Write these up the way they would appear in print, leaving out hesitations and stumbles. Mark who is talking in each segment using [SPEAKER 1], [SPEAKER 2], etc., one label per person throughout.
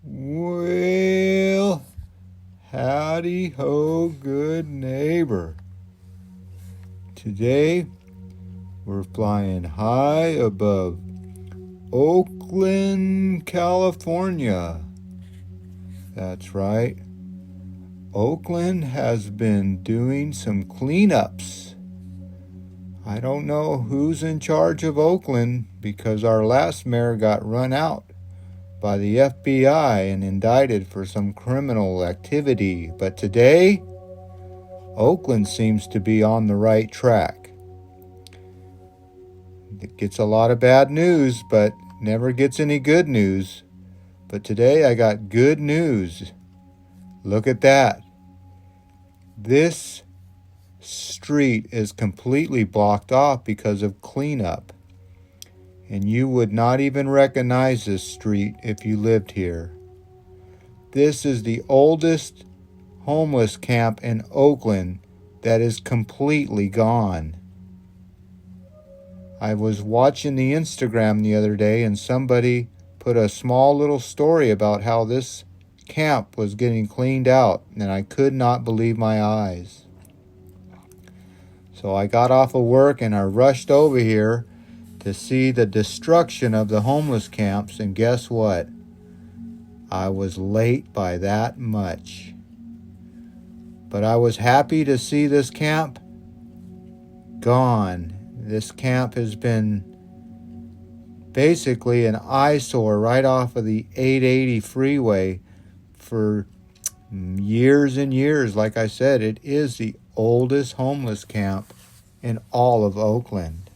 [SPEAKER 1] Well, howdy ho, good neighbor. Today we're flying high above Oakland, California. That's right. Oakland has been doing some cleanups. I don't know who's in charge of Oakland because our last mayor got run out by the FBI and indicted for some criminal activity. But today, Oakland seems to be on the right track. It gets a lot of bad news, but never gets any good news. But today I got good news. Look at that. This street is completely blocked off because of cleanup. And you would not even recognize this street if you lived here. This is the oldest homeless camp in Oakland that is completely gone. I was watching the Instagram the other day and somebody put a small little story about how this camp was getting cleaned out, and I could not believe my eyes. So I got off of work and I rushed over here to see the destruction of the homeless camps, and guess what? I was late by that much. But I was happy to see this camp gone. This camp has been basically an eyesore right off of the 880 freeway for years and years. Like I said, it is the oldest homeless camp in all of Oakland.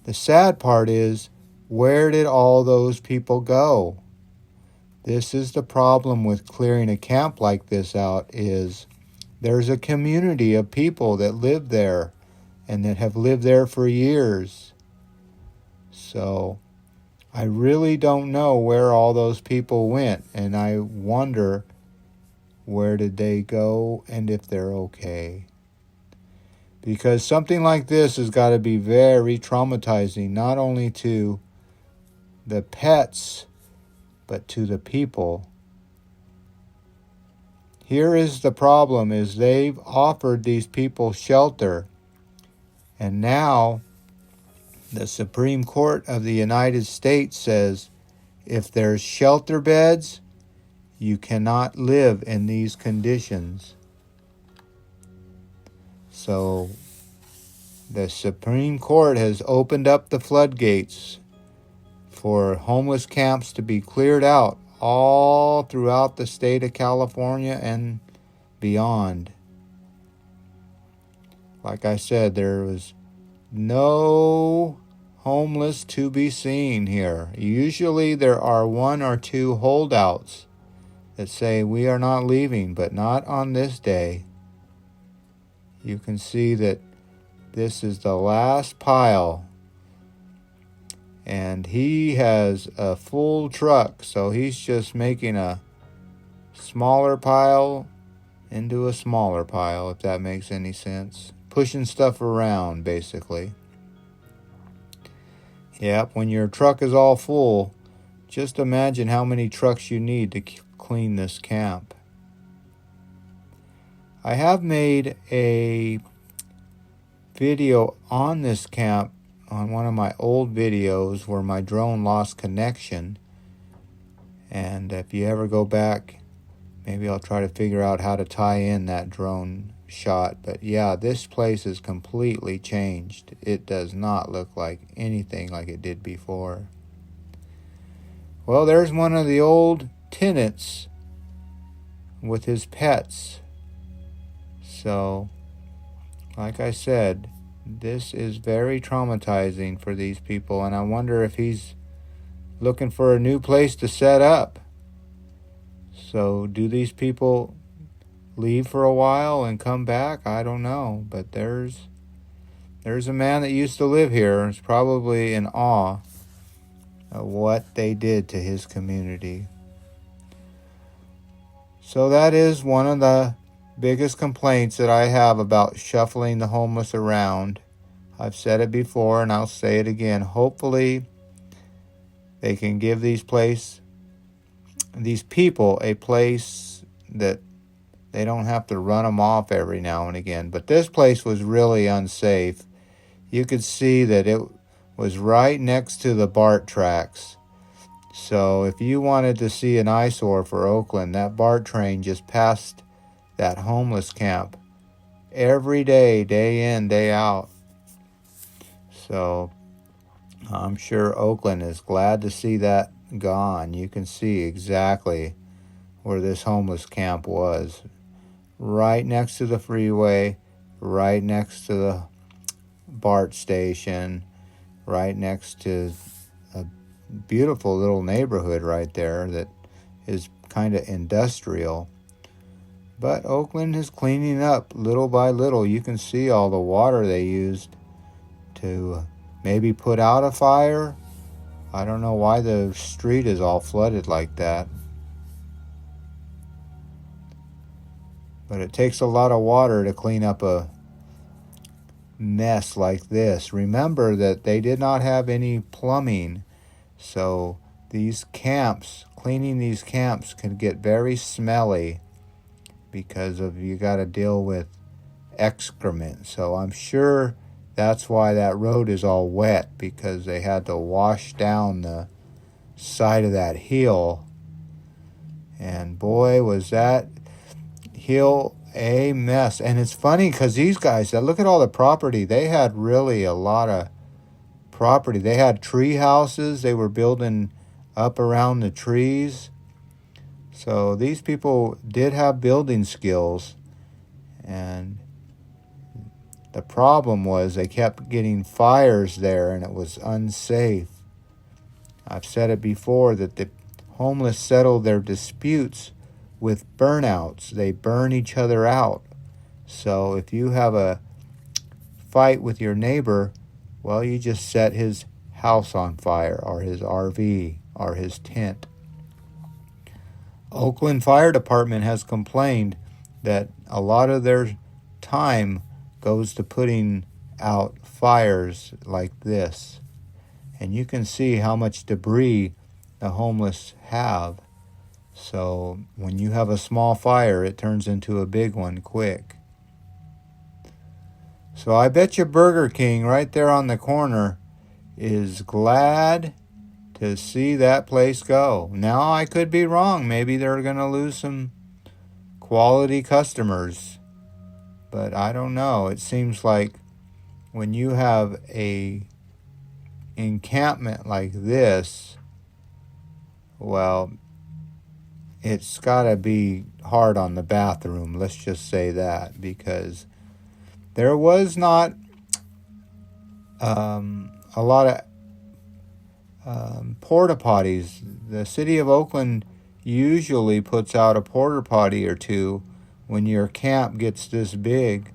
[SPEAKER 1] The sad part is, where did all those people go? This is the problem with clearing a camp like this out, is there's a community of people that live there and that have lived there for years. So I really don't know where all those people went, and I wonder where did they go and if they're okay. Because something like this has got to be very traumatizing, not only to the pets, but to the people. Here is the problem, is they've offered these people shelter. And now the Supreme Court of the United States says if there's shelter beds, you cannot live in these conditions. So the Supreme Court has opened up the floodgates for homeless camps to be cleared out all throughout the state of California and beyond. Like I said, there was no homeless to be seen here. Usually there are one or two holdouts that say we are not leaving, but not on this day. You can see that this is the last pile, and he has a full truck, so he's just making a smaller pile into a smaller pile, if that makes any sense. Pushing stuff around, basically. Yep, when your truck is all full, just imagine how many trucks you need to clean this camp. I have made a video on this camp on one of my old videos where my drone lost connection. And if you ever go back, maybe I'll try to figure out how to tie in that drone shot. But yeah, this place is completely changed. It does not look like anything like it did before. Well, there's one of the old tenants with his pets. So, like I said, this is very traumatizing for these people, and I wonder if he's looking for a new place to set up. So, do these people leave for a while and come back? I don't know, but there's a man that used to live here and is probably in awe of what they did to his community. So that is one of the biggest complaints that I have about shuffling the homeless around. I've said it before and I'll say it again. Hopefully they can give these places these people a place that they don't have to run them off every now and again. But this place was really unsafe. You could see that it was right next to the BART tracks. So if you wanted to see an eyesore for Oakland, that BART train just passed that homeless camp every day, day in, day out. So I'm sure Oakland is glad to see that gone. You can see exactly where this homeless camp was. Right next to the freeway, right next to the BART station, right next to a beautiful little neighborhood right there that is kind of industrial. But Oakland is cleaning up little by little. You can see all the water they used to maybe put out a fire. I don't know why the street is all flooded like that. But it takes a lot of water to clean up a mess like this. Remember that they did not have any plumbing. So these camps, cleaning these camps can get very smelly because of you got to deal with excrement. So I'm sure that's why that road is all wet, because they had to wash down the side of that hill. And boy, was that hill a mess. And it's funny because these guys, look at all the property. They had really a lot of property. They had tree houses. They were building up around the trees. So these people did have building skills. And the problem was they kept getting fires there, and it was unsafe. I've said it before that the homeless settle their disputes with burnouts. They burn each other out. So if you have a fight with your neighbor, well, you just set his house on fire, or his RV, or his tent. Oakland Fire Department has complained that a lot of their time goes to putting out fires like this. And you can see how much debris the homeless have. So when you have a small fire, it turns into a big one quick. So I bet you Burger King right there on the corner is glad to see that place go. Now I could be wrong. Maybe they're going to lose some quality customers. But I don't know. It seems like when you have a encampment like this, well, it's got to be hard on the bathroom. Let's just say that, because there was not a lot of porta potties. The city of Oakland usually puts out a porta potty or two when your camp gets this big.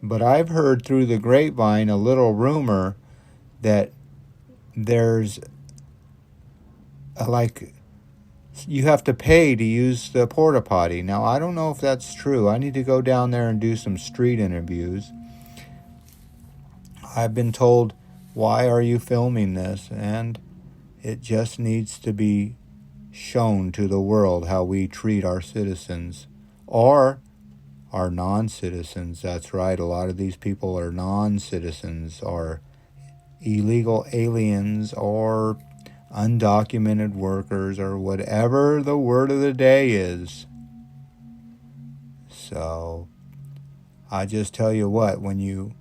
[SPEAKER 1] But I've heard through the grapevine a little rumor that there's you have to pay to use the porta potty. Now, I don't know if that's true. I need to go down there and do some street interviews. I've been told, why are you filming this? And it just needs to be shown to the world how we treat our citizens, or our non-citizens. That's right, a lot of these people are non-citizens, or illegal aliens, or undocumented workers, or whatever the word of the day is. So I just tell you what, when you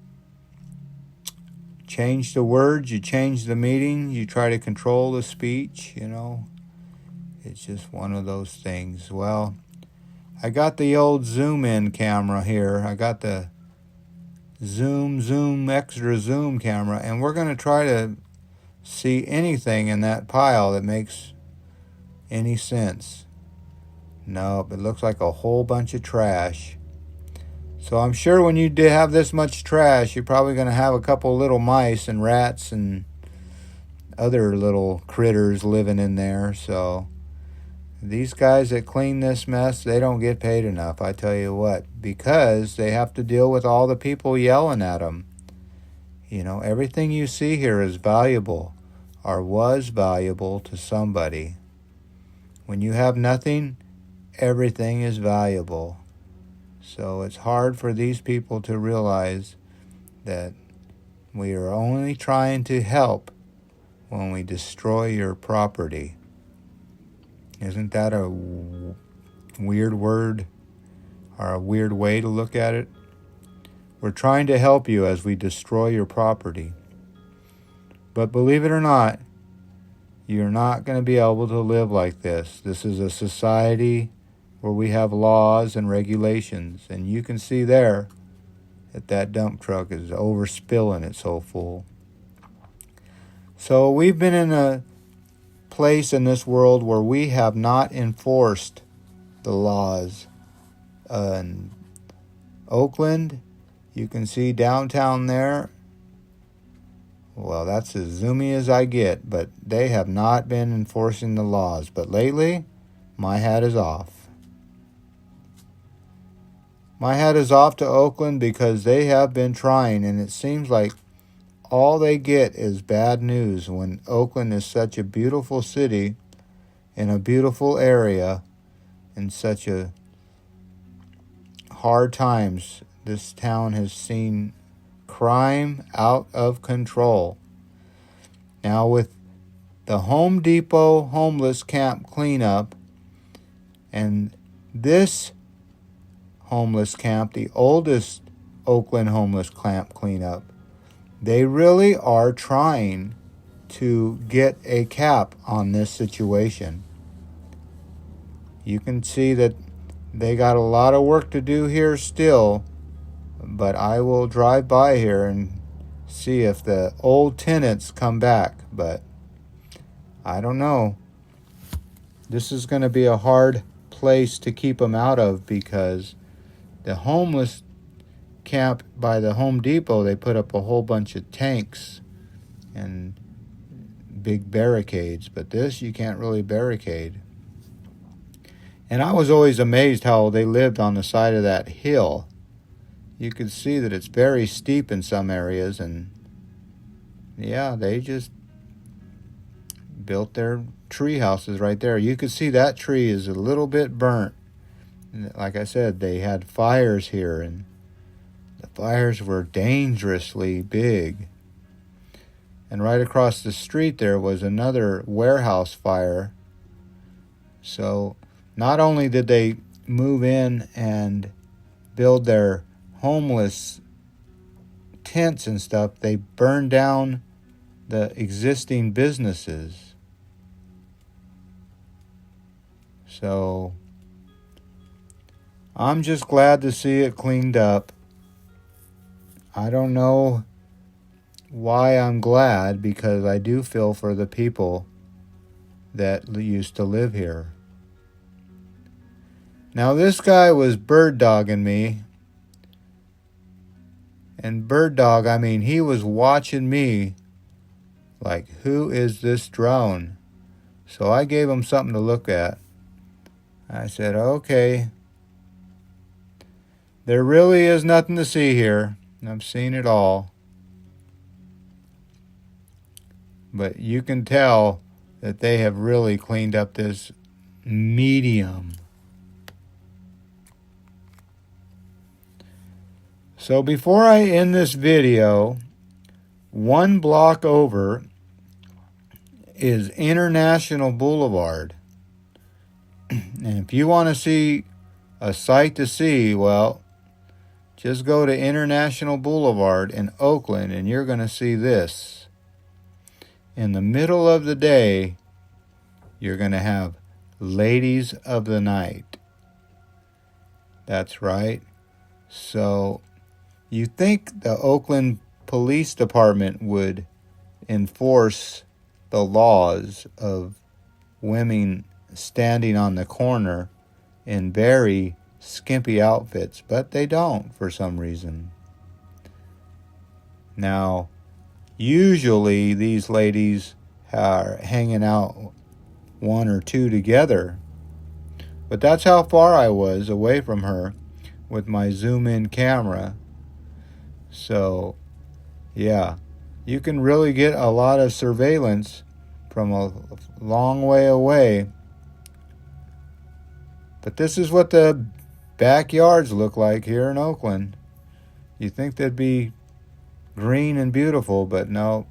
[SPEAKER 1] change the words, you change the meaning, you try to control the speech, it's just one of those things. Well, I got the old zoom in camera here. I got the extra zoom camera, and we're going to try to see anything in that pile that makes any sense. Nope, it looks like a whole bunch of trash. So I'm sure when you have this much trash, you're probably going to have a couple little mice and rats and other little critters living in there. So these guys that clean this mess, they don't get paid enough, I tell you what, because they have to deal with all the people yelling at them. Everything you see here is valuable, or was valuable to somebody. When you have nothing, everything is valuable. So it's hard for these people to realize that we are only trying to help when we destroy your property. Isn't that a weird word or a weird way to look at it? We're trying to help you as we destroy your property. But believe it or not, you're not going to be able to live like this. This is a society where we have laws and regulations. And you can see there that dump truck is overspilling it so full. So we've been in a place in this world where we have not enforced the laws. In Oakland, you can see downtown there. Well, that's as zoomy as I get, but they have not been enforcing the laws. But lately, my hat is off. My hat is off to Oakland because they have been trying, and it seems like all they get is bad news when Oakland is such a beautiful city in a beautiful area in such a hard times. This town has seen crime out of control. Now with the Home Depot homeless camp cleanup and this homeless camp, the oldest Oakland homeless camp cleanup, they really are trying to get a cap on this situation. You can see that they got a lot of work to do here still, but I will drive by here and see if the old tenants come back. But I don't know. This is going to be a hard place to keep them out of because the homeless camp by the Home Depot, they put up a whole bunch of tanks and big barricades, but this you can't really barricade. And I was always amazed how they lived on the side of that hill. You could see that it's very steep in some areas, and yeah, they just built their tree houses right there. You could see that tree is a little bit burnt. Like I said, they had fires here, and the fires were dangerously big. And right across the street there was another warehouse fire. So not only did they move in and build their homeless tents and stuff, they burned down the existing businesses. So I'm just glad to see it cleaned up. I don't know why I'm glad, because I do feel for the people that used to live here. Now this guy was bird dogging me. And bird dog, I mean, he was watching me like, who is this drone? So I gave him something to look at. I said, okay. There really is nothing to see here. I've seen it all. But you can tell that they have really cleaned up this medium. So before I end this video, one block over is International Boulevard. And if you want to see a sight to see, well, just go to International Boulevard in Oakland and you're going to see this. In the middle of the day, you're going to have Ladies of the Night. That's right. So you think the Oakland Police Department would enforce the laws of women standing on the corner in very skimpy outfits, but they don't for some reason. Now, usually these ladies are hanging out one or two together, but that's how far I was away from her with my zoom-in camera. So, yeah, you can really get a lot of surveillance from a long way away But this is what the backyards look like here in Oakland. You think they'd be green and beautiful, but no.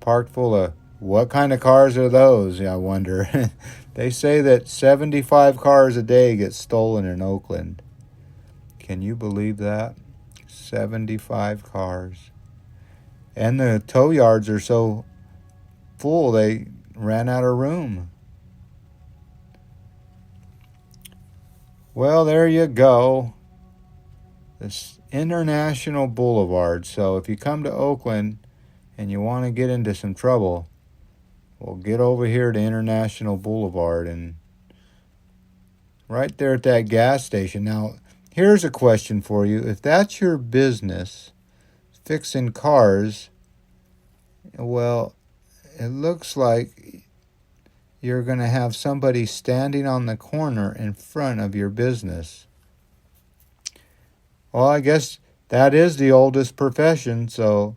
[SPEAKER 1] Parked full of, what kind of cars are those? I wonder. They say that 75 cars a day get stolen in Oakland. Can you believe that? 75 cars. And the tow yards are so full they ran out of room. Well, there you go. This International Boulevard. So if you come to Oakland and you want to get into some trouble, well, get over here to International Boulevard and right there at that gas station. Now, here's a question for you. If that's your business, fixing cars, well, it looks like you're going to have somebody standing on the corner in front of your business. Well, I guess that is the oldest profession, so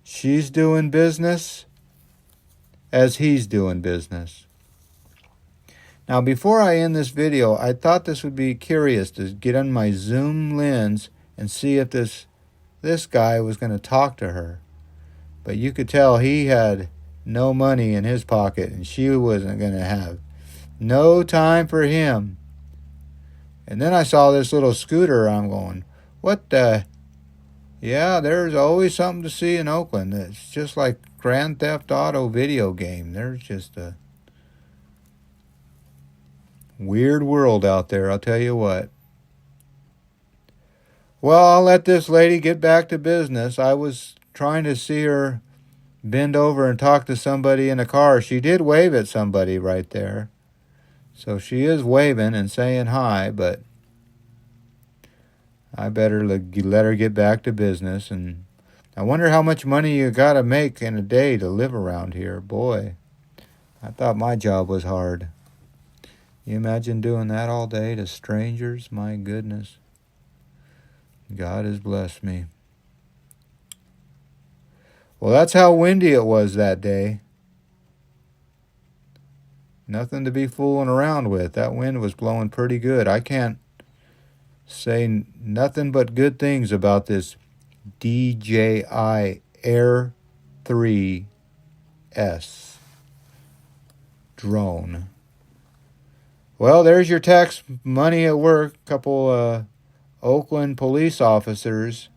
[SPEAKER 1] she's doing business as he's doing business. Now, before I end this video, I thought this would be curious to get on my zoom lens and see if this guy was going to talk to her. But you could tell he had no money in his pocket, and she wasn't going to have no time for him. And then I saw this little scooter. I'm going, what the? Yeah, there's always something to see in Oakland. It's just like Grand Theft Auto video game. There's just a weird world out there, I'll tell you what. Well, I'll let this lady get back to business. I was trying to see her bend over and talk to somebody in a car. She did wave at somebody right there. So she is waving and saying hi, but I better let her get back to business. And I wonder how much money you got to make in a day to live around here. Boy, I thought my job was hard. You imagine doing that all day to strangers? My goodness. God has blessed me. Well, that's how windy it was that day. Nothing to be fooling around with. That wind was blowing pretty good. I can't say nothing but good things about this DJI Air 3S drone. Well, there's your tax money at work. A couple Oakland police officers.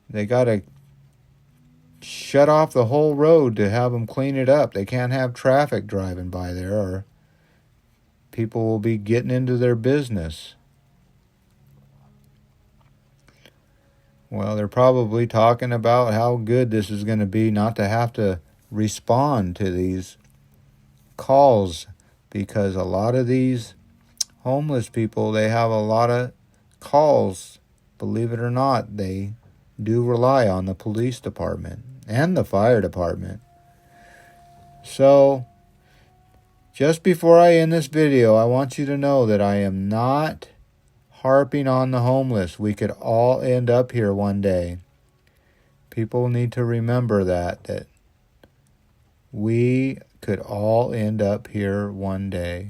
[SPEAKER 1] They got to shut off the whole road to have them clean it up. They can't have traffic driving by there or people will be getting into their business. Well, they're probably talking about how good this is going to be not to have to respond to these calls, because a lot of these homeless people, they have a lot of calls. Believe it or not, they do rely on the police department and the fire department. So, just before I end this video, I want you to know that I am not harping on the homeless. We could all end up here one day. People need to remember that we could all end up here one day.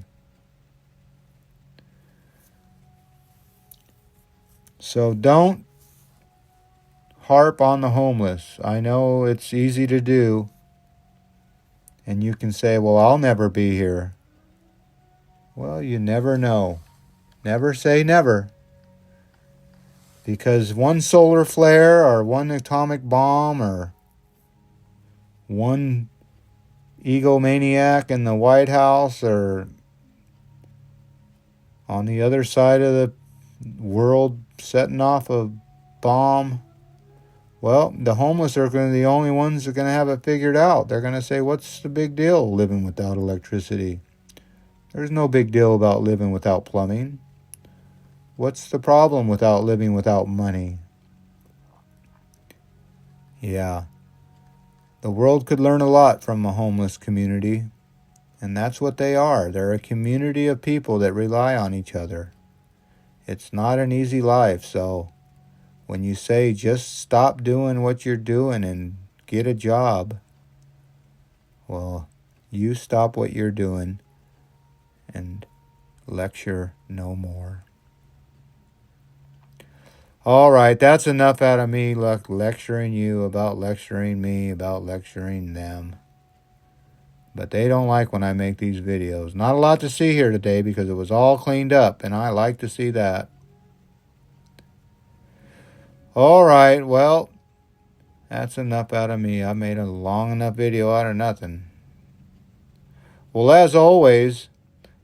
[SPEAKER 1] So don't harp on the homeless. I know it's easy to do. And you can say, well, I'll never be here. Well, you never know. Never say never. Because one solar flare or one atomic bomb or one egomaniac in the White House or on the other side of the world setting off a bomb, well, the homeless are going to be the only ones that are going to have it figured out. They're going to say, what's the big deal living without electricity? There's no big deal about living without plumbing. What's the problem without living without money? Yeah. The world could learn a lot from a homeless community, and that's what they are. They're a community of people that rely on each other. It's not an easy life, so when you say just stop doing what you're doing and get a job, well, you stop what you're doing and lecture no more. All right, that's enough out of me lecturing you about lecturing me about lecturing them. But they don't like when I make these videos. Not a lot to see here today because it was all cleaned up, and I like to see that. All right, well, that's enough out of me. I made a long enough video out of nothing. Well, as always,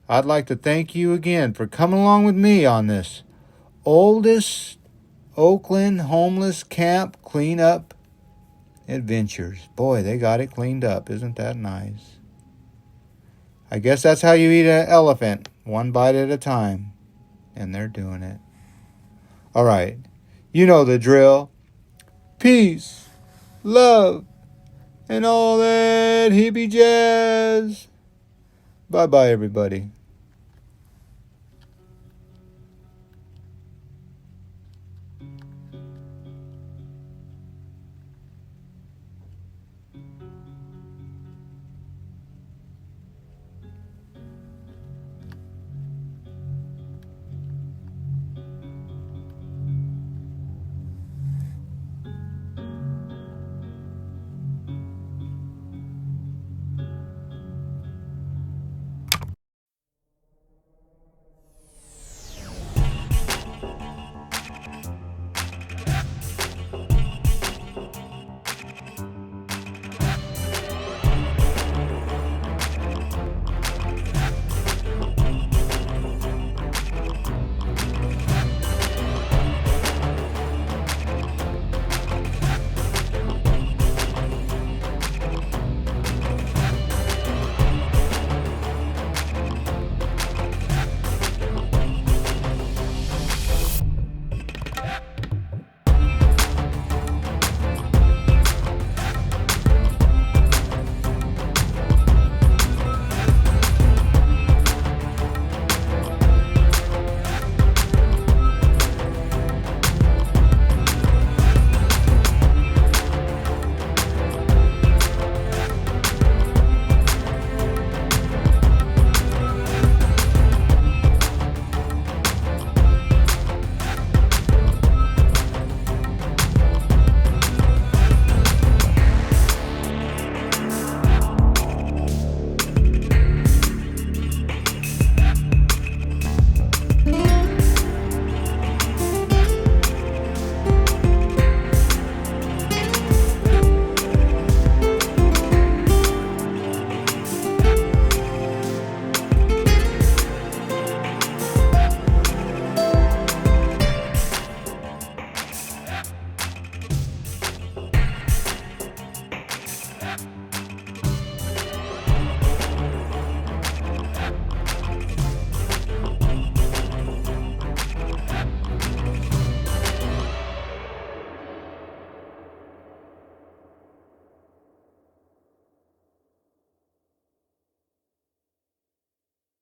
[SPEAKER 1] I'd like to thank you again for coming along with me on this oldest Oakland homeless camp cleanup adventures. Boy, they got it cleaned up. Isn't that nice? I guess that's how you eat an elephant, one bite at a time. And they're doing it. All right. You know the drill. Peace, love, and all that hippie jazz. Bye-bye, everybody.